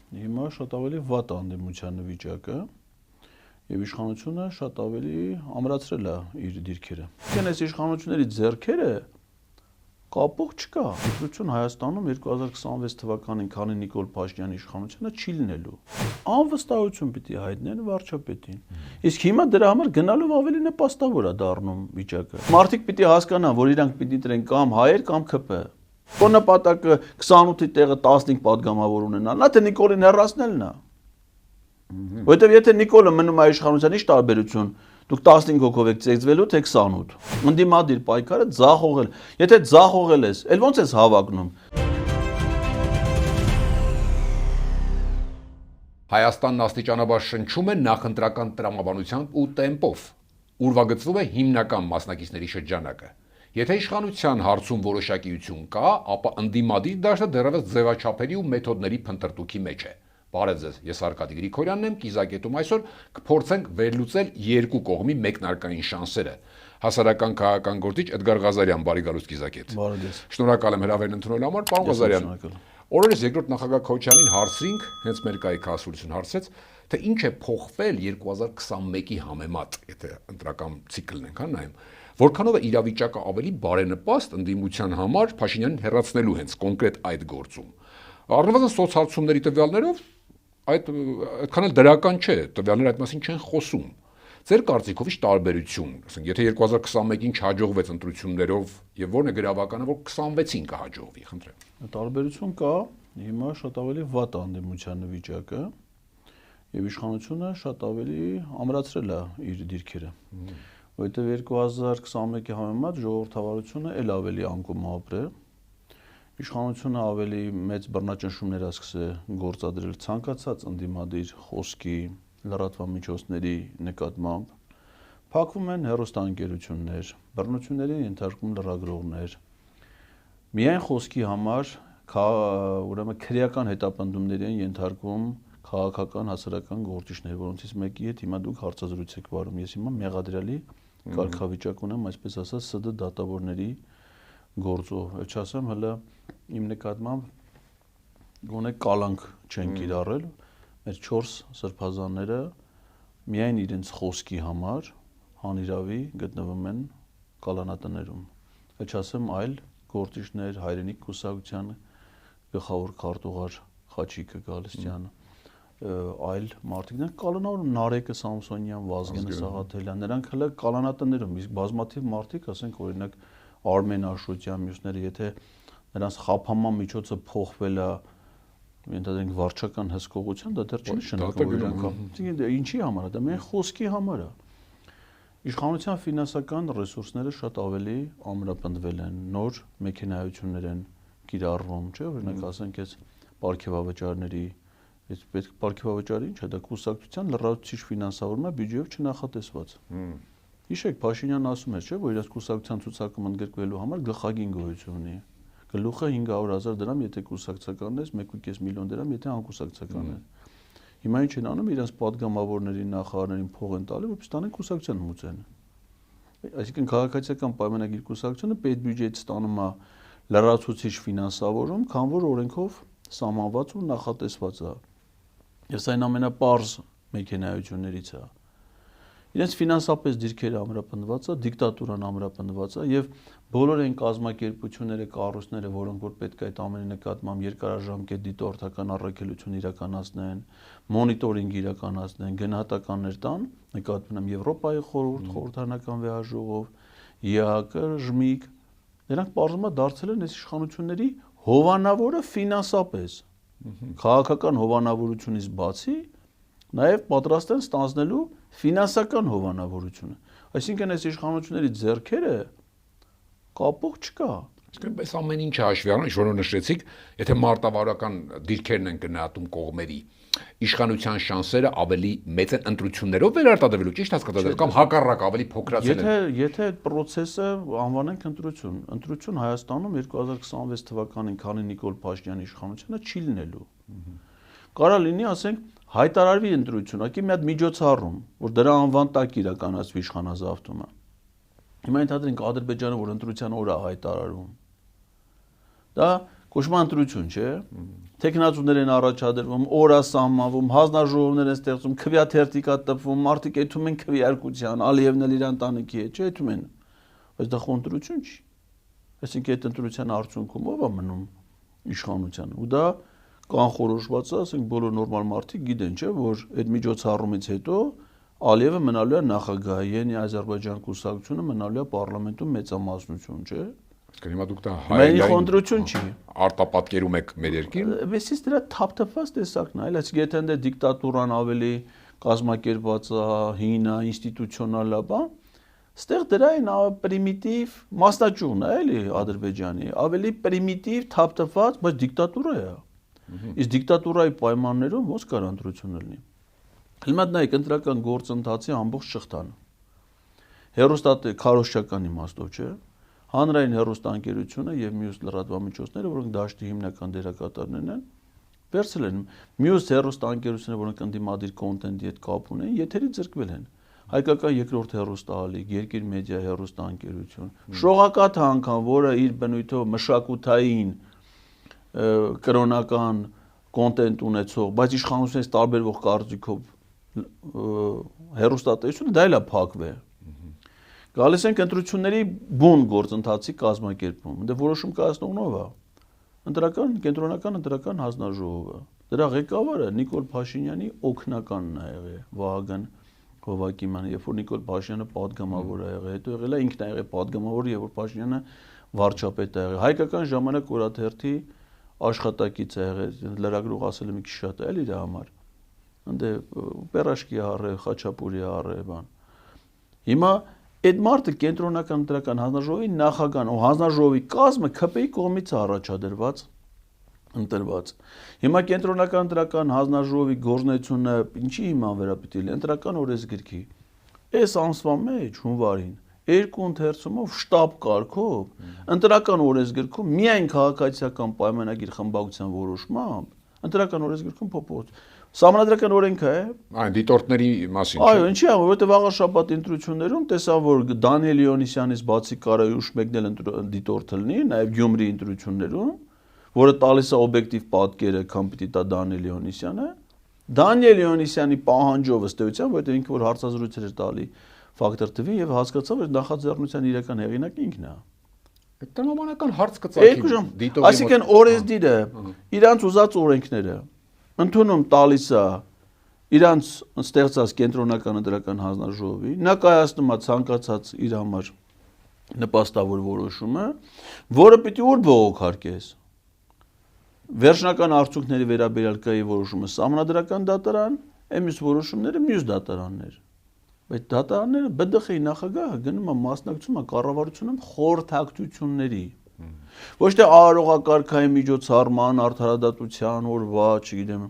հիմա շատ ավելի վատ անդիմության վիճակը եւ իշխանությունը շատ ավելի ամրացրել է իր դիրքերը։ Իսկ այս իշխանությունների ձեռքերը կապող չկա։ Ընտրություն Հայաստանում 2026 թվականին, քանի Նիկոլ Փաշինյանի իշխանությունը չի լինելու։ Անվստահություն պիտի հայտնեն վարչապետին։ Իսկ հիմա դրա համար գնալով ավելի նպաստավոր է դառնում վիճակը։ Մարդիկ պիտի հասկանան, որ իրանք պիտի դրեն կամ հայեր կամ ԿՊ։ Քո նպատակը 28-ի տեղը 15 падգամավոր ունենալն է, թե Նիկոլին հեռացնելն է։ Որովհետև եթե Նիկոլը մնում է իշխանության, ի՞նչ տարբերություն։ Դուք 15 հոգով եք ծեծվելու, թե 28։ Ընդդիմադիր պայքարը ձախողել։ Եթե ձախողել ես, ել ո՞նց ես հավակնում։ Հայաստանն աստիճանաբար շնչում է նախընտրական տրամաբանությամբ ու տեմպով։ Ուրվագծվում է հիմնական մասնակիցների շրջանակը։ Եթե իշխանության հարցում որոշակիություն կա, ապա ընդդիմադիր դաշտը դեռևս ձևաչափերի ու մեթոդների փնտրտուքի մեջ է։ Բարև ձեզ, ես Արկադի Գրիգորյանն եմ, Կիզակետում այսօր կփորձենք վերլուծել երկու կողմի մեկնարկային շանսերը։ Հասարակական քաղաքական գործիչ Էդգար Ղազարյան, բարի գալուստ Կիզակետ։ Բարև ձեզ։ Շնորհակալ եմ հրավերն ընդունելու համար, պարոն Ղազարյան։ Օրերս երկրորդ նախագահ Քոչյանին հարցրինք, հենց մեր կայքասուրություն հարցրեց, թե ինչ է փոխվել 2021-ի համեմատ, եթե ընտրական ցիկլն ենք նայում, որքանով է իրավիճակը ավելի բարենպաստ ընդդիմության համար Փաշինյանին հեռացնելու հենց կոնկրետ այդ գործում։ Առնվազն սոցհարցումների տվյալներով այդքան էլ դրական չէ, տվյալները այդ մասին չեն խոսում։ Ձեր կարծիքով ի՞նչ տարբերություն, ասենք, եթե 2021-ին չհաջողվեց ընտրություններով, եւ ո՞րն է գրավականը, որ 26-ին կհաջողվի, խնդրեմ։ Տարբերություն կա, հիմա շատ ավելի վատ անդիմության վիճակը եւ իշխանությունը շատ ավելի ամրացրել է իր դիրքերը։ Որովհետեւ 2021-ի համեմատ ժողովրդավարությունը ել ավելի անկում ապրել։ Իշխանությունը ավելի մեծ բռնաճնշումներ է սկսել գործադրել ցանկացած ընդդիմադիր խոսքի, լրատվամիջոցների նկատմամբ, փակվում են հեռուստաընկերություններ, բռնությունների ենթարկվում լրագրողներ։ Միայն խոսքի համար ուրեմն քրեական հետապնդումների են ենթարկվում քաղաքական հասարակական գործիչներ, որոնցից մեկի հետ հիմա դուք հարցազրույց եք վարում։ Ես հիմա մեղադրյալի կարգավիճակ ունեմ, այսպես ասած, ՍԴ դատավորների գործով, չասեմ հələ իմ նկատմամբ գոնե կալանք չեն կիրառել, մեր 4 սրբազանները միայն իրենց խոսքի համար հանիրավի գտնվում են կալանատներում, չասեմ այլ գործիչներ, հայրենիք կուսակցության գլխավոր քարտուղար Խաչիկը Գալստյանը, այլ մարդիկ, նրանք կալանավորում Նարեկը Սամսոնյան, Վազգենը Սաղաթելյան, նրանք հələ կալանատներում, իսկ բազմաթիվ մարդիկ, ասենք օրինակ Արմեն Աշոտյան, մյուսները, եթե նրանց խափանման միջոցը փոխվել է, ենթադրենք վարչական հսկողության, դա դեռ չի նշանակում իրանք։ Ինչի համար է դա, միայն խոսքի համար է։ Իշխանության ֆինանսական ռեսուրսները շատ ավելի ամրապնդվել են, նոր մեքենայություններ են կիրառվում, չէ՞, օրինակ ասենք այս պարգևավճարների, այս պետք պարգևավճարը ինչ է, դա կուսակցության լրացուցիչ ֆինանսավորումն է բյուջեով չնախատեսված։ Հիշեք, Փաշինյանն ասում էր, չէ՞, որ իրաց կուսակցության ցուցակում ընդգրկվելու համար գլխագին գոյություն ունի։ Գլուխը 500,000 դրամ, եթե կուսակցական ես, 1.5 միլիոն դրամ, եթե անկուսակցական ես։ Հիմա ինչ են անում, իրենց падգամավորներին, նախարարներին փող են տալի, որպես տանեն կուսակցության մուծեն։ Այսինքն քաղաքացիական պայմանագիր կուսակցությունը պետբյուջեից ստանում է լրացուցիչ ֆինանսավորում, քան որ օրենքով սահմանված ու նախատեսված է։ Ես այն ամենապարզ մեքենայություններից է։ Իրենց ֆինանսապես դիրքերը ամրապնդված է, դիկտատուրան ամրապնդված է եւ բոլոր այն կազմակերպությունները, կառույցները, որոնք որ պետք է այդ ամենի նկատմամբ երկարաժամկետ դիտորդական առաքելություն իրականացնեն, մոնիտորինգ իրականացնեն, գնահատականներ տան, նկատվում եմ Եվրոպայի խորհուրդ, խորհրդարանական վեհաժողով, ԵԱՀԿ, ԺՄԻԿ, նրանք բարձրամա դարձել են այս իշխանությունների հովանավորը ֆինանսապես։ Քաղաքական հովանավորությունից բացի նաև պատրաստ են ստանձնելու ֆինանսական հովանավորությունը։ Այսինքն այս իշխանությունների ձեռքերը կապող չկա։ Իսկ այս ամեն ինչը հաշվի առնելով, ինչ որ նշեցիք, եթե մարտավարական դիրքերն են գնահատում կողմերի, իշխանության շանսերը ավելի մեծ են ընտրություններով վերարտադրվելու, ճիշտ հասկացա՞մ, կամ հակառակ ավելի փոքրացել են։ Եթե այդ process-ը անվանենք ընտրություն Հայաստանում 2026 թվականին, քանի Նիկոլ Փաշինյանի իշխանությունը չի լինելու։ Կարա լինի, ասենք, հայտարարվի ընտրություն, ակի մի հատ միջոցառում, որ դրա անվան տակ իրականացվի իշխանազավթումը։ Հիմա ընդհանրենք Ադրբեջանը, որ ընտրության օր է հայտարարում, դա կոչվում ընտրություն, չէ։ Տեխնացուներ են առաջադրվում, օրա սահմանվում, հանձնաժողովներ են ստեղծում, քվեաթերթիկ է տպվում, մարդիկ այդում են քվեարկության, Ալիևն էլ իր ընտանիքի հետ, չէ, այդում են։ Բայց դա խնդրություն չի։ Այսինքն այդ ընտրության արդյունքում ով է մնում իշխանության։ Ու դա կանխորոշված է, ասենք բոլոր նորմալ մարդիկ գիտեն, չէ, որ այդ միջոցառումից հետո Ալիևը մնալու է նախագահ, Յենի Ադրբեջան կուսակցությունը մնալու է պարլամենտում մեծամասնություն, չէ։ Հիմա դուք դա հայ խնդրություն չի։ Արտապատկերում եք մեր երկիրը։ Վեսից դրա թափթփված տեսակն է, այլ այսինքն եթե դե դիկտատուրան ավելի կազմակերպված է, հին է, ինստիտուցիոնալ է, բան, ստեղ դրա այն պրիմիտիվ մասնաճյուղն է, էլի Ադրբեջանի, ավելի պրիմիտիվ թափթփված, բայց դիկտատուրա է։ Իսկ դիկտատուրայի պայմաններում ո՞նց կարող ընտրություն լինի։ Հիմա նայեք ընտրական գործընթացի ամբողջ շղթան։ Հեռուստատե քարոզչական իմաստով, չէ։ Հանրային հեռուստաընկերությունը եւ մյուս լրատվամիջոցները, որոնք դաշտի հիմնական դերակատարներն են, վերցրել են մյուս հեռուստաընկերությունները, որոնք ընդդիմադիր կոնտենտի հետ կապ ունեն, եթերի ձգվել են։ Հայկական երկրորդ հեռուստաալիք, Երկիր մեդիա հեռուստաընկերություն, Շողակաթ անգամ, որը իր բնույթով մշակութային կրոնական կոնտենտ ունեցող, բայց իշխանությունից տարբերվող կարծիքով հեռուստատեսությունը դա էլ է փակվել։ Գալիս ենք ընտրությունների բուն գործընթացի կազմակերպում։ Դե որոշում կայացնողն ով է։ Կենտրոնական ընտրական հանձնաժողովը։ Դրա ղեկավարը Նիկոլ Փաշինյանի օգնականն է եղել, Վահագն Հովակիմյանը, երբ որ Նիկոլ Փաշինյանը падգամավոր է եղել, հետո եղել է ինքն է եղել падգամավոր, երբ որ Փաշինյանը վարչապետ է եղել։ Հայկական ժամանակ օրաթերթի աշխատակից է եղել, լրագրող ասել եմ մի քիչ շատ է, էլ իր համար։ Ընդ Պերաշկի առը, Խաչապուրի առը, բան։ Հիմա այդ մարդը կենտրոնական ընտրական հանձնաժողովի նախագահն ու հանձնաժողովի կազմը ՔՊ-ի կողմից է առաջադրված, ընտրված։ Հիմա կենտրոնական ընտրական հանձնաժողովի գործունեությունը ինչի հիման վրա պիտի լինի, ընտրական օրենսգրքի։ Այս ամսվա մեջ հունվարին երկու ընթերցումով շտաբ կարգով ընտրական օրենսգրքում միայն քաղաքացիական պայմանագիր խմբակցության որոշմամբ ընտրական օրենսգրքում փոփոխություն Սահմանադրական օրենքը է։ Այն դիտորդների մասին։ Այո, ինչի՞ համար, որովհետև աղա շաբաթ ընտրություններում տեսան, որ Դանիել Լեոնիսյանից բացի կարայուշ մեկն էլ դիտորդը լինի, նաև Գյումրի ընտրություններում, որը տալիս է օբյեկտիվ պատկերը, քան պիտի տա Դանիել Լեոնիսյանը։ Դանիել Լեոնիսյանի պահանջով ըստ էության, որովհետև ինքը որ հարցազրույցեր էր տալի Ֆակտոր TV եւ հասկացավ, որ նախաձեռնության իրական հեղինակը ինքն է։ Այդ տրամաբանական հարց կծագի դիտողի։ Այսինքն օրենսդիրը իրանց ուզած օրենքները ընդունում տալիս է իրանց ստեղծած կենտրոնական ընտրական հանձնաժողովի, նա կայացնում է ցանկացած իր համար նպաստավոր որոշումը, որը պիտի ուր բողոքարկես։ Վերջնական արդյունքների վերաբերյալ կայի որոշումը սահմանադրական դատարան, մյուս որոշումները մյուս դատարաններ։ Բայց դատարանները ԲԴԽ-ի նախագահը գնում է մասնակցում է կառավարությունում խորհրդակցությունների։ Ոչ թե արարողակարգային միջոցառման, արդարադատության, օրվա, չգիտեմ,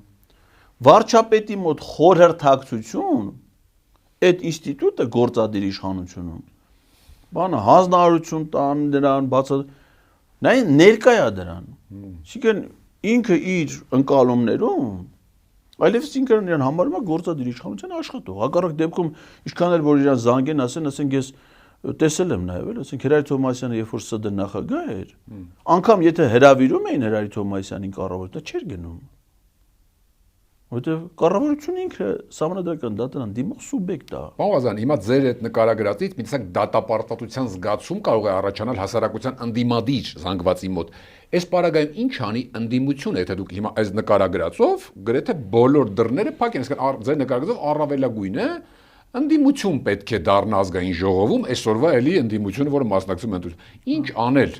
վարչապետի մոտ խորհրդակցություն, այդ ինստիտուտը գործադիր իշխանությունում, բանը հանձնարարություն տան դրան, նա ներկա է դրան, այսինքն ինքը իր ընկալումներում, այլևս ինքը իրան համարում է գործադիր իշխանության աշխատող, հակառակ դեպքում ինչքան էլ որ իրան զանգեն, ասենք ես տեսել եմ նաև, ասենք Հրարի Թովմասյանը երբ որ ՍԴ նախագահ էր, անգամ եթե հրավիրում էին Հրարի Թովմասյանին կառավարությունը, չէր գնում։ Որտեւ կառավարությունը ինքը սահմանադրական դատարան դիմող սուբյեկտ է։ Պարոն Ղազարյան, հիմա ձեր այդ նկարագրածից մի տեսակ դատապարտատության զգացում կարող է առաջանալ հասարակության ընդդիմադիր զանգվածի մոտ։ Այս պարագայում ինչ անի ընդդիմությունը, եթե դուք հիմա այս նկարագրածով գրեթե բոլոր դռները փակ են, այսինքն ձեր նկարագրածով առավելագույնը ընդդիմություն պետք է դառնա ազգային ժողովում, այսօրվա էլի ընդդիմությունը, որը մասնակցում է ընտրություն։ Ինչ անել։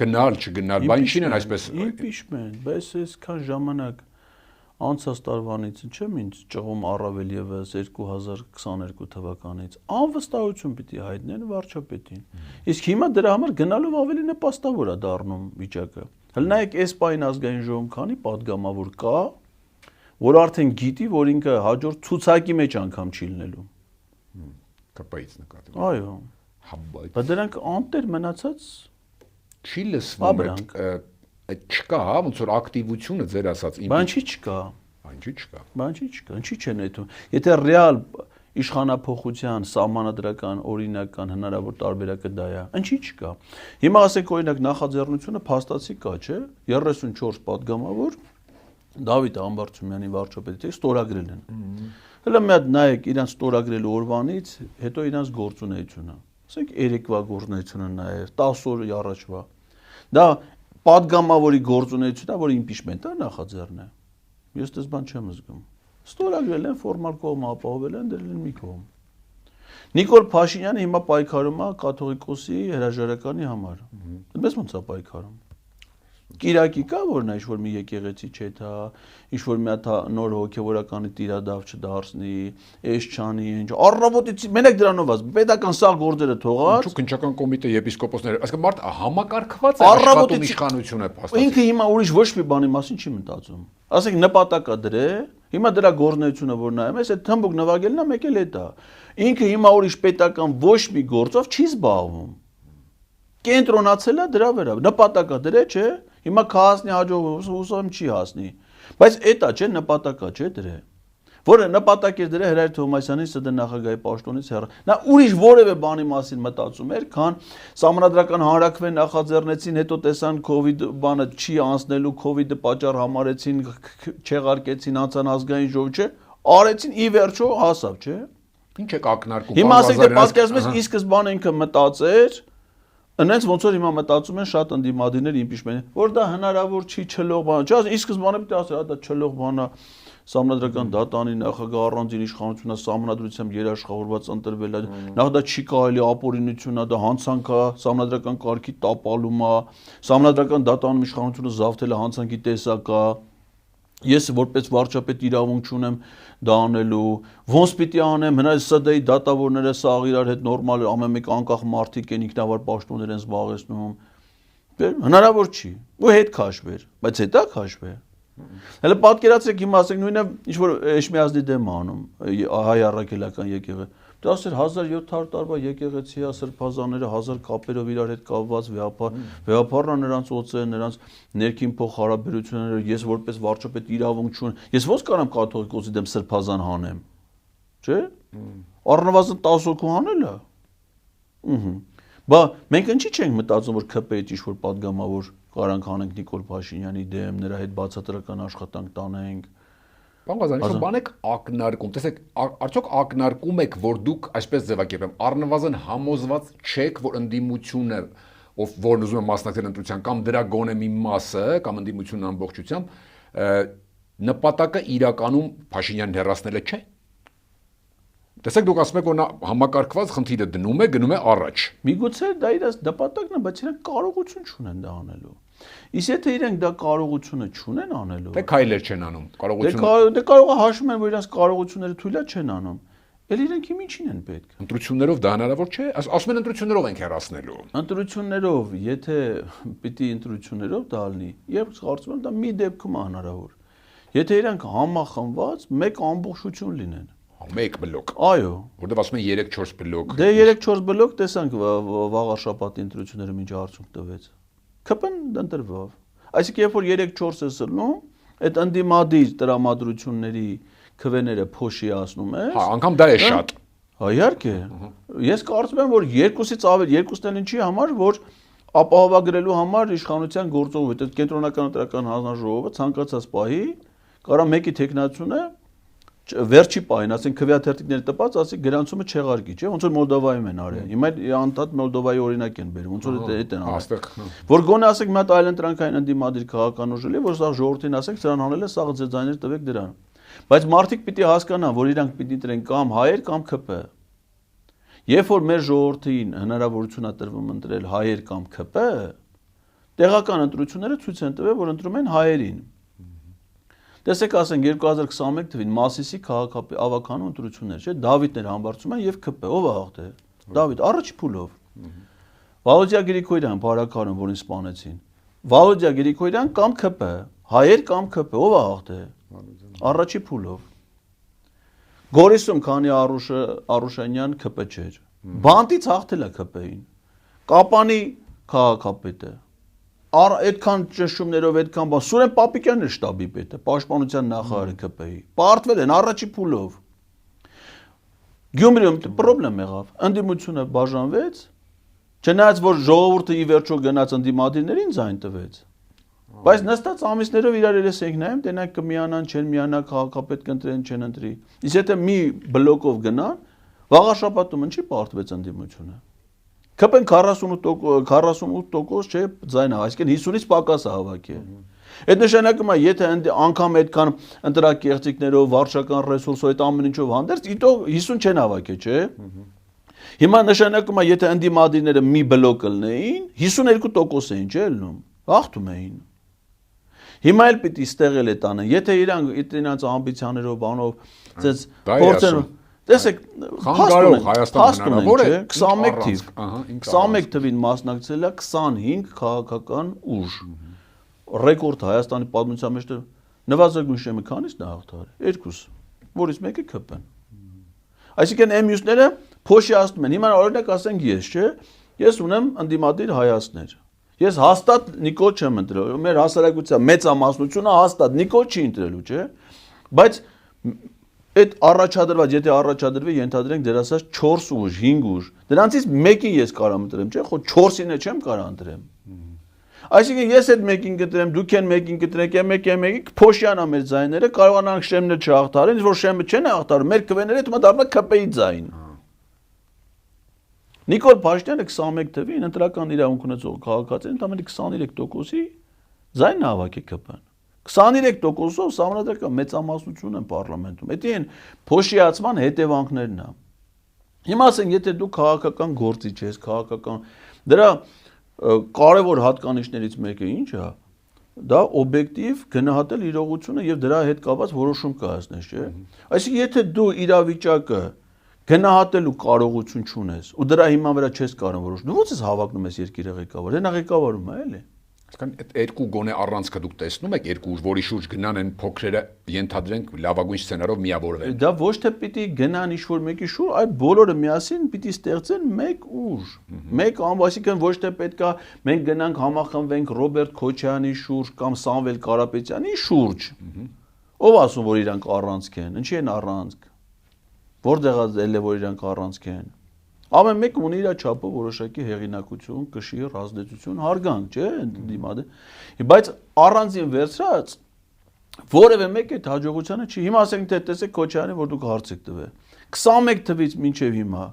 Գնալ, չգնալ, բան ինչին են այսպես։ Impeachment, բայց այսքան ժամանակ անցած տարվանից չեմ ինձ ճղում առավել եւս 2022 թվականից անվստահություն պիտի հայտնեն վարչապետին։ Իսկ հիմա դրա համար գնալով ավելի նպաստավոր է դառնում վիճակը։ Հələ նայեք այս պայն ազգային ժողովում քանի падգամավոր կա, որ արդեն գիտի, որ ինքը հաջորդ ցուցակի մեջ անգամ չի լինելու։ ԿՊ-ից նկատի։ Այո։ Բայց դրանք անտեր մնացած չի լսվում այդ չկա, հա, ոնց որ ակտիվությունը ձեր ասած Բան չի չկա։ Բան չի չկա։ Բան չի չկա, ինչի չեն այդում։ Եթե ռեալ իշխանափոխության սահմանադրական օրինական հնարավոր տարբերակը դա է։ Ինչի՞ չկա։ Հիմա ասենք օրինակ նախաձեռնությունը փաստացի կա, չէ՞։ 34 падգամավոր Դավիթ Ամբարձումյանի վարչապետի ստորագրել են։ Հələ մի հատ նայեք իրանց ստորագրելու օրվանից հետո իրանց գործունեությունը։ Ասենք երեկվա գործունեությունը նայեք 10 օր առաջվա։ Դա падգամավորի գործունեությունն է, որ իմպիչմենտ է նախաձեռնել։ Ես դες բան չեմ զգում։ Ստորագրել են, ֆորմալ կողմը ապահովել են, դրել են մի կողմ։ Նիկոլ Փաշինյանը հիմա պայքարում է կաթողիկոսի հրաժարականի համար։ Այդպես ոնց է պայքարում։ Կիրակի կա որ նա ինչ-որ մի եկեղեցի չեթա, ինչ-որ մի հատ նոր հոգևորականի տիրադավ չդարձնի, էս չանի, ինչ։ Առավոտից մենակ դրանով ասում, պետական սաղ գործերը թողած։ Ինչու քննչական կոմիտե եպիսկոպոսները, այսինքն մարդ համակարգված է աշխատում իշխանությունը փաստացի։ Ինքը հիմա ուրիշ ոչ մի բանի մասին չի մտածում։ Ասենք նպատակա դրե, հիմա դրա գործունեությունը որ նայում ես, այդ թմբուկ նվագելն է մեկ էլ է դա։ Ինքը հիմա ուրիշ պետական ոչ մի գործով չի զբաղվում։ Կենտրոնացել է դրա վրա, նպատակա դրե, չէ։ Հիմա կհասնի հաջող հուսով չի հասնի։ Բայց էտա չէ նպատակա չէ դրե։ Որը նպատակ էր դրե Հրայր Թովմասյանի ՍԴ նախագահի պաշտոնից հեռ։ Նա ուրիշ որևէ բանի մասին մտածում էր, քան սահմանադրական հանրաքվեն նախաձեռնեցին, հետո տեսան կոവിഡ് բանը չի անցնելու, կոവിഡ് պատճառ համարեցին, չեղարկեցին անցան ազգային ժողով, չէ։ Արեցին ի վերջո հասավ, չէ։ Ինչ է ակնարկում։ Հիմա ասեք դե պատկերացնում ես ի սկզբանե ինքը մտածեր Այնց ոնց որ հիմա մտածում են շատ ընդդիմադիրներ իմպիչմենտ, որ դա հնարավոր չի չլող բան, չէ՞, ի սկզբանե պիտի ասել, դա չլող բան է, Սահմանադրական դատանի նախագահ առանձին իշխանությունը սահմանադրությամբ երաշխավորված ընտրվել է, նախ դա չի կարելի ապօրինություն է, դա հանցանք է, սահմանադրական կարգի տապալում է, սահմանադրական դատանում իշխանությունը զավթել է հանցանքի տեսակ է, ես որպես վարչապետ իրավունք չունեմ դա անելու, ոնց պիտի անեմ, հնարավոր ՍԴ-ի դատավորները սաղ իրար հետ նորմալ ամեն մեկ անկախ մարդիկ են ինքնավար պաշտոններ են զբաղեցնում, հնարավոր չի, ու հետ քաշվեր, բայց հետա քաշվեր։ Հələ պատկերացրեք հիմա ասենք նույնը ինչ որ Էշմիածնի դեմ անում հայ առաքելական եկեղեցի։ Դա ասեր 1700 տարվա եկեղեցի է, սրբազանները 1000 կապերով իրար հետ կապված վեհապարն է նրանց օծել, նրանց ներքին փոխհարաբերությունները, ես որպես վարչապետ իրավունք չունեմ։ Ես ո՞նց կարամ կաթողիկոսի դեմ սրբազան հանեմ։ Չէ՞։ Առնվազն 10 հոգու հանելա։ Բա մենք ինչի՞ չենք մտածում որ ՔՊ-ի ինչ որ падգամավոր կարանք անենք Նիկոլ Փաշինյանի դեմ, նրա հետ բացատրական աշխատանք տանենք։ Պարոն Ղազարյան, բան եք ակնարկում, տեսեք, արդյոք ակնարկում եք, որ դուք այսպես ձևակերպեմ, առնվազն համոզված չեք, որ ընդդիմությունը, ով որն ուզում է մասնակցել ընտրության կամ դրա գոնե մի մասը, կամ ընդդիմությունն ամբողջությամբ, նպատակը իրականում Փաշինյանին հեռացնելը չէ։ Տեսեք, դուք ասում եք, որ նա համակարգված խնդիրը դնում է, գնում է առաջ։ Միգուցե դա իր նպատակն է, բայց իրենք կարողություն չունեն դա անելու։ Իսկ եթե իրենք դա կարողությունը չունեն անելու, դե քայլեր չեն անում, կարողությունը։ Դե կարող է հաշվում են, որ իրենց կարողությունները թույլ է չեն անում։ Էլ իրենք ինչին են պետք։ Ընտրություններով դա հնարավոր չէ։ Ասում են ընտրություններով ենք հեռացնելու։ Ընտրություններով, եթե պիտի ընտրություններով դա լինի, եւ կարծում եմ դա մի դեպքում է հնարավոր։ Եթե իրենք համախմբված մեկ ամբողջություն լինեն։ Մեկ բլոկ։ Այո։ Որտեղ ասում են 3-4 բլոկ։ Դե 3-4 բլոկ տեսանք վաղ շաբաթի ընտրությունները ինչ արդյունք տվեց։ ԿՊ-ն ընտրվավ։ Այսինքն երբ որ 3-4 ես լնում, այդ ընդդիմադիր տրամադրությունների քվեները փոշիացնում ես։ Հա, անգամ դա է շատ։ Հա, իհարկե։ Ես կարծում եմ, որ երկուսից ավելի, երկուսն էլ ինչի համար, որ ապահովագրելու համար իշխանության գործողություն, այդ կենտրոնական ընտրական հանձնաժողովը ցանկացած պահի կարա մեկի տեխնացությունը վերջի պահին, ասենք քվեաթերթիկները տպած, ասի գրանցումը չեղարկի, չէ՞, ոնց որ Մոլդովայում են արել։ Հիմա անդադ Մոլդովայի օրինակ են բերում, ոնց որ այդ են արել։ Որ գոնե ասենք մի հատ այլընտրանքային ընդդիմադիր քաղաքական ուժ էլի, որ սա ժողովրդին ասենք, սրան անել է, սա ձեզայներ տվեք դրան։ Բայց մարդիկ պիտի հասկանան, որ իրանք պիտի տրեն կամ հայեր կամ ԿՊ։ Երբ որ մեր ժողովրդին հնարավորություն է տրվում ընտրել հայեր կամ ԿՊ, տեղական ընտրությունները ցույց են տվել, որ ընտրում են հայերին։ Տեսեք, ասենք 2021 թվին Մասիսի քաղաքավականու ընտրություններ, չէ՞, Դավիթներ Համբարձումյան եւ ԿՊ, ով է հաղթել։ Դավիթ առաջի փուլով։ Վալոդիա Գրիգորյան բարակարում, որին սպանեցին։ Վալոդիա Գրիգորյան կամ ԿՊ, հայեր կամ ԿՊ, ով է հաղթել։ Առաջի փուլով։ Գորիսում քանի Արուշանյան ԿՊ չէր։ Բանտից հաղթել է ԿՊ-ին։ Կապանի քաղաքապետը այդքան ճնշումներով այդքան բան Սուրեն Պապիկյանն է շտաբի պետը, պաշտպանության նախարարը ԿՊ-ի։ Պարտվել են առաջի փուլով։ Գյումրիում պրոբլեմ եղավ։ Ընդդիմությունը բաժանվեց, չնայած որ ժողովուրդը ի վերջո գնաց ընդդիմադիրներին ձայն տվեց։ Բայց նստած ամիսներով իրար երես ենք նայում, տենակ կմիանան, չեն միանա, քաղաքապետ կընտրեն, չեն ընտրի։ Իսկ եթե մի բլոկով գնան, վաղաշաբաթում ինչի պարտվեց ընդդիմությունը։ ԿՊ-ն 48% չէ ձայնը, այսինքն 50-ից պակաս է հավաքի։ Այդ նշանակում է, եթե անգամ այդքան ընտրակեղծիքներով, վարչական ռեսուրսով, այդ ամեն ինչով հանդերձ, իտո 50 չեն հավաքի, չէ։ Հիմա նշանակում է, եթե ընդդիմադիրները մի բլոկ լնեին, 52% էին, չէ՞ լնում, հաղթում էին։ Հիմա էլ պիտի ստեղել է տանը, եթե իրանց ամբիցիաներով, բանով, ցած փորձեն, տեսեք, փաստ ունեն, 21 թիվ, 21 թվին մասնակցել է 25 քաղաքական ուժ, ռեկորդ Հայաստանի պատմության մեջ նվազագույն շեմը քանից նա հաղթարել, 2, որից մեկը ԿՊ-ն։ Այսինքն մյուսները փոշիացնում են, հիմա օրինակ ասենք ես, չէ, ես ունեմ ընդդիմադիր հայացքներ։ Ես հաստատ Նիկոլ չեմ ընտրել, մեր հասարակության մեծամասնությունը հաստատ Նիկոլ չի ընտրելու, չէ, բայց այդ առաջադրված, եթե առաջադրվի ենթադրենք դեր ասած 4 ուժ, 5 ուժ, դրանցից մեկին ես կարամ ընտրեմ, չէ, խո 4-ին չեմ կարող ընտրեմ։ Այսինքն ես այդ մեկին կտրեմ, դուք են մեկին կտրեք, մեկի փոշյանա մեր ձայները, կարողանանք շեմներ չհաղթարեն, ինչ որ շեմը չեն հաղթարում, մեր քվեները հետո դառնա ԿՊ-ի ձայն։ Նիկոլ Փաշինյանը 21 թվին ընտրական իրավունք ունեցող քաղաքացին ընդամենը 23%-ի ձայնն հավաքի ԿՊ-ն։ 23%-ով սահմանադրական մեծամասնություն են պարլամենտում։ Դա են փոշիացման հետևանքներն է։ Հիմա ասենք, եթե դու քաղաքական գործիչ ես, քաղաքական դրա կարևոր հատկանիշներից մեկը ինչ է, դա օբյեկտիվ գնահատել իրողությունը եւ դրա հետ կապված որոշում կայացնես, չէ՞։ Այսինքն, եթե դու իրավիճակը գնահատելու կարողություն չունես ու դրա հիման վրա չես կարող որոշել, դու ո՞նց ես հավակնում ես երկիրը ղեկավար, դա ղեկավարում է, էլի։ Այսինքն այդ երկու գոնե առանցքը դուք տեսնում եք, երկու ուժ, որի շուրջ գնան են փոքրերը, ենթադրենք լավագույն սցենարով միավորվեն։ Դա ոչ թե պիտի գնան ինչ-որ մեկի շուրջ, այլ բոլորը միասին պիտի ստեղծեն մեկ ուժ։ Մեկ այսինքն ոչ թե պետքա մենք գնանք համախմբվենք Ռոբերտ Քոչարյանի շուրջ կամ Սամվել Կարապետյանի շուրջ։ Ով ասում որ իրանք առանցք են, ինչի են առանցք։ Որտեղ է որ իրանք առանցք են։ Ամեն մեկը ունի իր չափով որոշակի հեղինակություն, կշիռ, ազդեցություն, հարգանք, չէ՞, դիմադը։ Բայց առանձին վերցրած որևէ մեկ այդ հաջողությանը չի։ Հիմա ասենք թե տեսեք Քոչարյանին, որ դուք հարց եք տվել։ 21 թվից մինչև հիմա։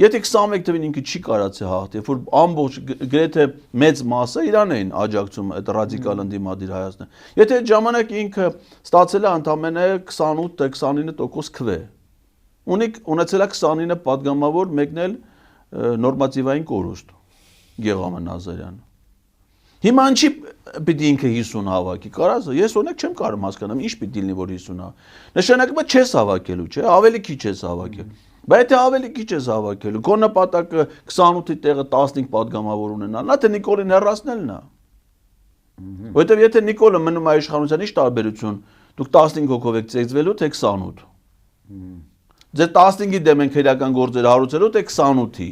Եթե 21 թվին ինքը չի կարացել հաղթել, որ ամբողջ գրեթե մեծ մասը իրան էին աջակցում այդ ռադիկալ ընդդիմադիր հայացքն։ Եթե այդ ժամանակ ինքը ստացել է ընդամենը 28-29% քվե։ Ունեցել է 29 պատգամավոր, մեկն էլ նորմատիվային կորուստ Գեղամ Նազարյանը։ Հիմա ինչի պիտի ինքը 50 հավաքի, կարաս, ես օրինակ չեմ կարող հասկանամ, ինչ պիտի լինի որ 50-ը։ Նշանակում է չես հավաքելու, չէ, ավելի քիչ ես հավաքել։ Բայց եթե ավելի քիչ ես հավաքելու, քո նպատակը 28-ի տեղը 15 պատգամավոր ունենալն է, թե Նիկոլին հեռացնելն է։ Որովհետև եթե Նիկոլը մնում է իշխանության, ի՞նչ տարբերություն, դուք 15 հոգով եք ծեծվելու, թե 28։ Ձեր 15-ի դեմ են քրեական գործեր հարուցելու, թե 28-ի։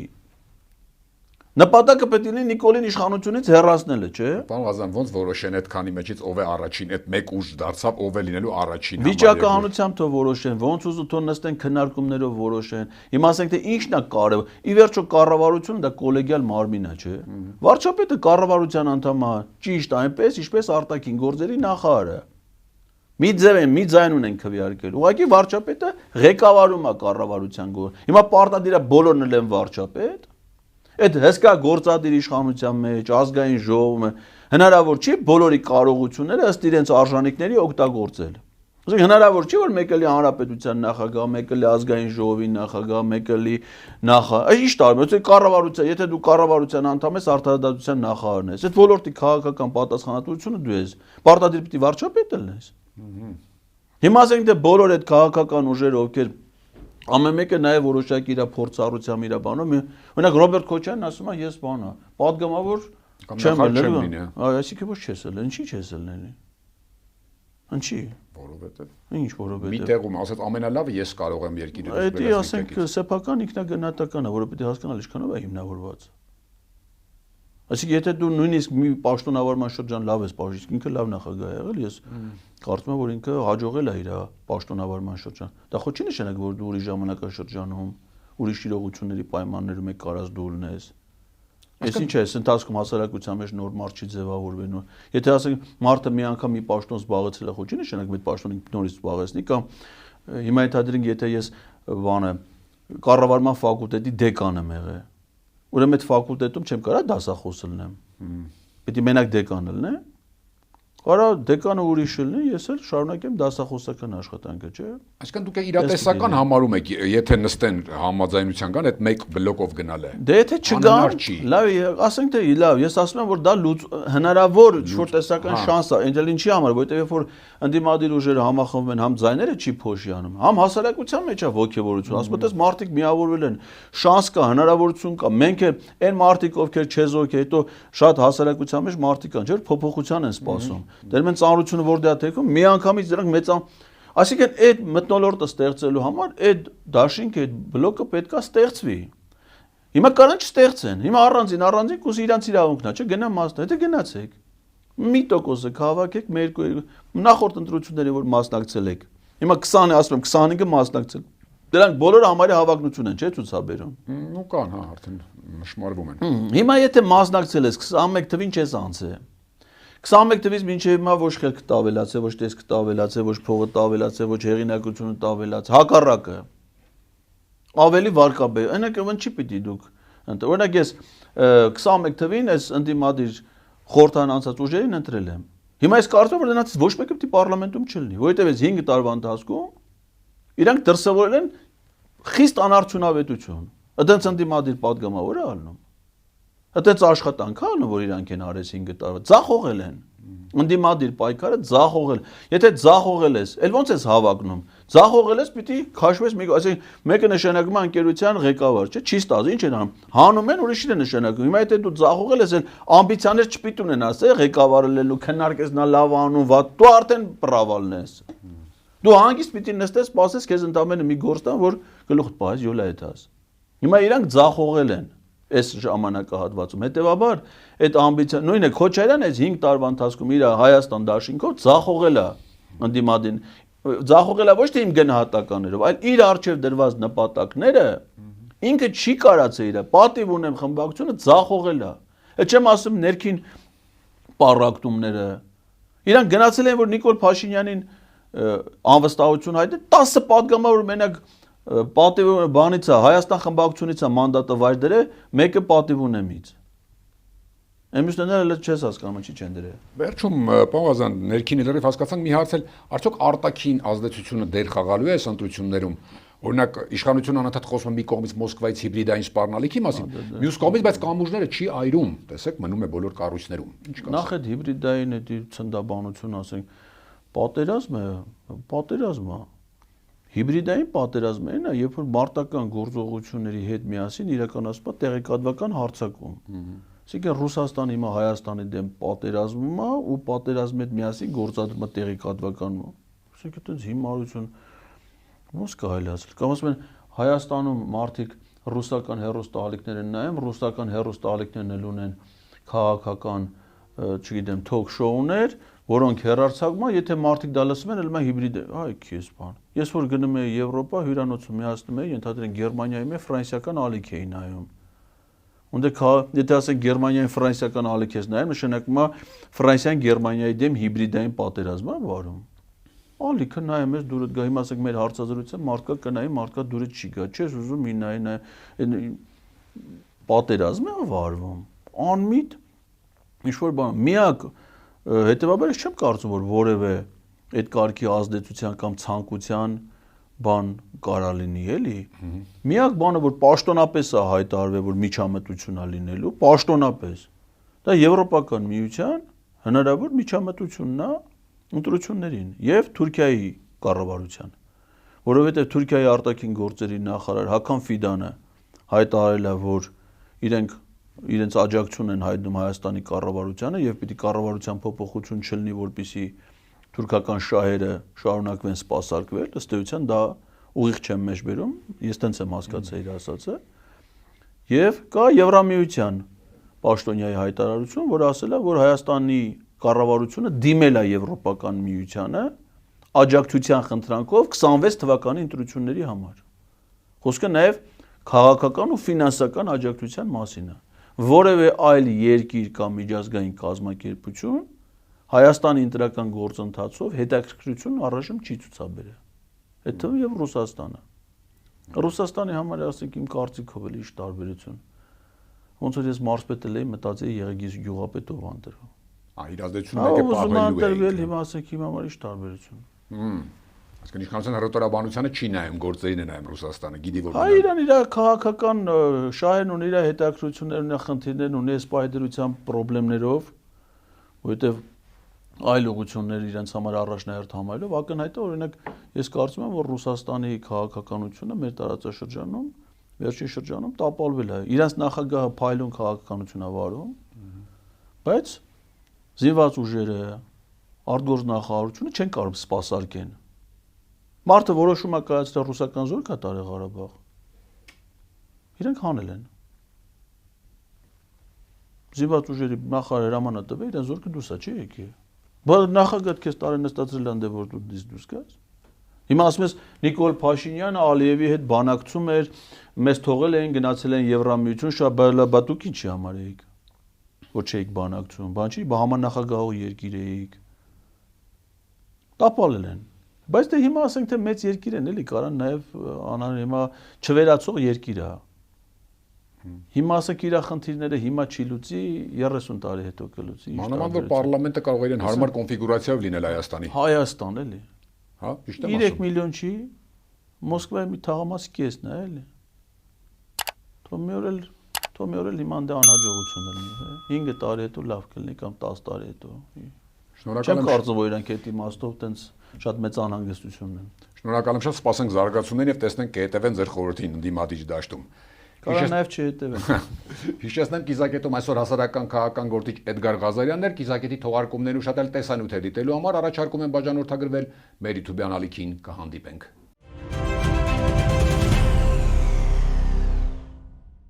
Նպատակը պետք է լինի Նիկոլին իշխանությունից հեռացնելը, չէ՞։ Պարոն Ղազարյան, ոնց որոշեն այդ քանի մեջից ով է առաջին, այդ մեկ ուժ դարձավ, ով է լինելու առաջին։ Վիճակահանությամբ թող որոշեն, ոնց ուզում թող նստեն քննարկումներով որոշեն։ Հիմա ասենք թե ինչն է կարևոր։ Ի վերջո կառավարությունը դա կոլեգիալ մարմին է, չէ՞։ Վարչապետը կառավարության անդամ է, ճիշտ այնպես, ինչպես արտաքին գործերի նախարարը։ Մի ձև են, մի ձայն ունեն քվեարկել։ Ուղղակի վարչապետը ղեկավարում է կառավարության գործ։ Հիմա պարտադիր է բոլորն լեն վարչապետ։ Այդ հսկա գործադիր իշխանության մեջ ազգային ժողովը հնարավոր չի բոլորի կարողությունները ըստ իրենց արժանինքների օգտագործել։ Ասենք հնարավոր չի որ մեկը լի հանրապետության նախագահ, մեկը լի ազգային ժողովի նախագահ, մեկը լի ինչ տարբերություն կառավարության, եթե դու կառավարության անդամ ես, արդարադատության նախարարն ես, այդ ոլորտի քաղաքական պատասխանատվությունը դու ես, պարտադիր պիտի վարչապետ լինես։ Հիմա ասենք թե բոլոր այդ քաղաքական ուժերը ովքեր ամեն մեկը նաև որոշակի իր փորձառությամբ իր բանով, օրինակ Ռոբերտ Քոչարյանն ասում է ես բանա, պատգամավոր չեմ լինի։ Այսինքն ոչ չես լինի, ինչի չես լինի։ Ինչի։ Որովհետև։ Ինչ որովհետև։ Մի տեղում ասած ամենալավը ես կարող եմ երկիրը վերահսկել։ Դա ասենք սեփական ինքնագնահատական է, որը պետք է հասկանալ ինչքանով է հիմնավորված։ Այսինքն եթե դու նույնիսկ մի պաշտոնավարման շրջան լավ ես պաշտպանում, ինքը լավ նախագահ է եղել, ես կարծում եմ, որ ինքը հաջողել է իր պաշտոնավարման շրջան։ Դա ხო չի նշանակի, որ դու ուրիշ ժամանակաշրջանում, ուրիշ իրողությունների պայմաններում եք կարած դու լինես։ Այս ինչ է, ընթացքում հասարակության մեջ նոր մարդ չի ձևավորվելու։ Եթե ասենք մարդը մի անգամ մի պաշտոն զբաղեցել է, ხო չի նշանակի այդ պաշտոնին նորից զբաղեցնի կամ հիմա ենթադրենք, եթե ես բանը կառավարման ֆակուլտետի դեկան եմ եղել, ուրեմն այդ ֆակուլտետում չեմ կարա դասախոս լինեմ։ Պետք է մենակ դեկան լինեմ։ Կարա դեկանը ուրիշ լինի, ես էլ շարունակեմ դասախոսական աշխատանքը, չէ՞։ Այսինքն դուք իրատեսական համարում եք, եթե նստեն համաձայնության կան, այդ մեկ բլոկով գնալ է։ Դե եթե չգան, լավ, ասենք թե լավ, ես ասում եմ, որ դա հնարավոր ինչ-որ տեսական շանս է, այնտեղ ինչի համար, որովհետև երբ որ ընդդիմադիր ուժերը համախմբվում են, համ ձայները չի փոշի անում, համ հասարակության մեջ է ոգևորություն, ասում եմ, մարդիկ միավորվել են, շանս կա, հնարավորություն կա, մենք էլ այն մարդիկ, ովքեր չեզոք, հետո շատ հասարակության մեջ մարդիկ կան, չէ՞, փոփոխության են սպասում։ Դեռ մենք ծանրությունը որ դա թեքում միանգամից դրանք մեծան, այսինքն այդ մթնոլորտը ստեղծելու համար այդ դաշինքը, այդ բլոկը պետքա ստեղծվի։ Հիմա կարան չստեղծեն, հիմա առանձին կուս իրանց իրավունքն է, չէ՞, գնա մասն, եթե գնացեք։ 1% քաղաքեք, նախորդ ընտրությունների որ մասնակցել եք։ Հիմա 20-ը ասում եմ 25-ը մասնակցել։ Դրանք բոլորը համարյա հավակնություն են, չէ՞, ցուցաբերում։ Ու կան, հա, արդեն նշмарվում են։ Հիմա եթե մասնակցել ես 21 թվին չես անցել։ 21 թվից մինչև հիմա ոչ խելքը տավելացել, ոչ տեսքը տավելացել, ոչ փողը տավելացել, ոչ հեղինակությունը տավելացել, հակառակը։ Ավելի վարկաբեր, այնինքն չի պիտի դուք։ Օրինակ ես 21 թվին այս ընդդիմադիր խորհրդան անցած ուժերին ընտրել եմ։ Հիմա ես կարծում եմ, որ նրանցից ոչ մեկը պիտի պարլամենտում չլինի, որովհետև այս 5 տարվա ընթացքում իրանք դրսևորել են խիստ անարդյունավետություն։ Այդպես ընդդիմադիր падգամավոր է ալնում։ Այդպես աշխատանք ալնում, որ իրանք են արել 5 տարվա, ձախողել են։ Ընդդիմադիր պայքարը ձախողել։ Եթե ձախողել ես, ել ո՞նց ես հավակնում։ Ձախողել ես, պիտի քաշվես, այսինքն մեկը նշանակում է ընկերության ղեկավար, չէ՞, չի ստազ, ինչ են անում։ Հանում են, ուրիշին է նշանակում։ Հիմա եթե դու ձախողել ես, ամբիցիաներ չպիտի ունենաս, ղեկավարելու, քննարկես նա լավ անում, վատ, դու արդեն պրավալն ես։ Դու հանգիստ պիտի նստես, սպասես, քեզ ընդամենը մի գործ տան, որ գլուխդ պահես, յոլա եթաս։ Հիմա իրանք ձախողել են այս ժամանակահատվածում։ Հետևաբար այդ ամբիցիա նույնը Քոչարյանը այս 5 տարվա ընթացքում իր Հայաստան դաշինքով ձախողել է ընդդիմադին, ձախողել է ոչ թե իմ գնահատականներով, այլ իր արժև դրված նպատակները ինքը չի կարացել իր պատիվ ունեմ խմբակցությունը ձախողել է։ Այդ չեմ ասում ներքին պարակտումները։ Իրանք գնացել են, որ Նիկոլ Փաշինյանին անվստահություն հայտնել 10 պատգամավոր մենակ պատիվ բանից է, Հայաստան խմբակցությունից է մանդատը վայր դրել, մեկը պատիվ ունեմից։ Εμուսները չես հասկանում, չի չեն դրել։ Վերջում Պողազյան ներքին լրիվ հասկացանք մի հարց էլ, արդյոք արտաքին ազդեցությունը դեր խաղալու է այս ընտրություններում։ Օրինակ իշխանությունը անընդհատ խոսում է մի կողմից Մոսկվայից հիբրիդային սպառնալիքի մասին, մյուս կողմից բայց կամուրջները չի այրում, տեսեք, մնում է բոլոր կառույցներում։ Ինչ կասեք։ Նախ այդ հիբրիդային այդ ցնդաբանություն, ասենք, պատերազմը։ Հիբրիդային պատերազմը այն է, երբ որ մարտական գործողությունների հետ միասին իրականացվում է տեղեկատվական հարձակում։ Այսինքն Ռուսաստանը հիմա Հայաստանի դեմ պատերազմում է ու պատերազմի հետ միասին գործադրում է տեղեկատվական։ Այսինքն այդպես հիմարություն ոնց կարելի ասել։ Կամ ասում են Հայաստանում մարդիկ ռուսական հեռուստաալիքներ են նայում, ռուսական հեռուստաալիքներն էլ ունեն քաղաքական, չգիտեմ, թոք շոուներ, որոնք հեռարձակվում են, եթե մարդիկ դա լսում են, ելում է հիբրիդ, այ քեզ բան։ Ես որ գնում եի Եվրոպա, հյուրանոցում միացնում էի, ենթադրենք Գերմանիայի մեջ ֆրանսիական ալիք էի նայում։ Ունդե եթե ասենք Գերմանիային ֆրանսիական ալիք ես նայում, նշանակում է Ֆրանսիան Գերմանիայի դեմ հիբրիդային պատերազմ է վարում։ Ալիքը նայում ես դուրդ գա, հիմա ասենք մեր հարցազրույցը մարդկա կնայի, մարդկա դուրդ չի գա, չես ուզում մի նայ պատերազմ է վարվում։ Անմիտ ինչ որ բան, միակ հետևաբար ես չեմ կարծում, որ որևէ այդ կարգի ազդեցության կամ ցանկության բան կարա լինի, էլի։ Միակ բանը, որ պաշտոնապես է հայտարարվել, որ միջամտություն է լինելու, պաշտոնապես։ Դա Եվրոպական միության հնարավոր միջամտությունն է ընտրություններին եւ Թուրքիայի կառավարության, որովհետեւ Թուրքիայի արտաքին գործերի նախարար Հական Ֆիդանը հայտարարել է, որ իրենց աջակցություն են հայտնում Հայաստանի կառավարությանը եւ պիտի կառավարության փոփոխություն չլինի, որպեսզի թուրքական շահերը շարունակվեն սպասարկվել, ըստ էության դա ուղիղ չեմ մեջբերում, ես տենց եմ հասկացել իր ասածը։ Եվ կա Եվրամիության Պաշտոնյայի հայտարարություն, որ ասել է, որ Հայաստանի կառավարությունը դիմել է Եվրոպական միությանը աջակցության խնդրանքով 26 թվականի ընտրությունների համար։ Խոսքը նաև քաղաքական ու ֆինանսական աջակցության մասին է։ Որևէ այլ երկիր կամ միջազգային կազմակերպություն Հայաստանի ընտրական գործընթացով հետաքրքրություն առայժմ չի ցուցաբերել։ Այդ թվում եւ Ռուսաստանը։ Ռուսաստանի համար ասենք իմ կարծիքով էլ ինչ տարբերություն։ Ոնց որ ես մարզպետել էի, մտածեի եղեգիս գյուղապետով անտրվի։ Իրազդեցությունն եկե պահվելու է։ Հիմա ասենք իմ համար ինչ տարբերություն։ Այսինքն իշխանության հռետորաբանությանը չի նայում, գործերին է նայում Ռուսաստանը, գիտի որ։ Իրան իր քաղաքական շահերն ունի, իր հետաքրքրություններն ունի, խնդիրներն ունի, սպայդրության խնդիրներով, որովհետև այլ ուղղություններ իրենց համար առաջնահերթ համարելով ակնհայտ է, օրինակ ես կարծում եմ, որ Ռուսաստանի քաղաքականությունը մեր տարածաշրջանում վերջին շրջանում տապալվել է։ Իրենց նախագահը փայլուն քաղաքականություն է վարում, բայց զինված ուժերը, արտգործնախարարությունը չեն կարող սպասարկեն։ Մարդը որոշում է կայացրել ռուսական զորք է տարել Ղարաբաղ։ Իրենք հանել են։ Զինված ուժերի նախարարը հրամանա տվել, իրեն զորքը դուրս է չի եկել։ Բայց նախագահը քեզ տարի նստածրել են դե որ դու դուրս գաս։ Հիմա ասում ես Նիկոլ Փաշինյանը Ալիևի հետ բանակցում էր, մեզ թողել էին, գնացել են Եվրամիություն, շաբալա դուք ինչի համար էիք։ Որ չէիք բանակցում, բան չի, համանախագահող երկիր էիք։ Տապալել են։ Բայց դե հիմա ասենք թե մեծ երկիր են, էլի կարան նաև անան հիմա չվերացող երկիր է։ Հիմա ասենք իր խնդիրները հիմա չի լուծի, 30 տարի հետո կլուծի։ Մանավանդ որ պարլամենտը կարող է իրեն հարմար կոնֆիգուրացիայով լինել Հայաստանի։ Հայաստան էլի։ Հա, ճիշտ եմ ասում։ 3 միլիոն չի, Մոսկվայի մի թաղամասի կեսն է, էլի։ Թող մի օր էլ հիմա դե անհաջողություն լինի, 5 տարի հետո լավ կլինի կամ 10 տարի հետո։ Շնորհակալ եմ։ Չեմ կարծում որ իրանք այդ իմաստով տենց շատ մեծ անհանգստություն են։ Շնորհակալ եմ, շատ սպասենք զարգացումներին եւ տեսնենք կհետևեն ձեր խորհրդին ընդդիմադիչ դաշտում։ Կարա նաև չհետևեն։ Հիշեցնեմ Կիզակետում այսօր հասարակական քաղաքական գործիչ Էդգար Ղազարյանն էր, Կիզակետի թողարկումներն ու շատ էլ տեսանյութեր դիտելու համար առաջարկում եմ բաժանորդագրվել մեր YouTube-յան ալիքին, կհանդիպենք։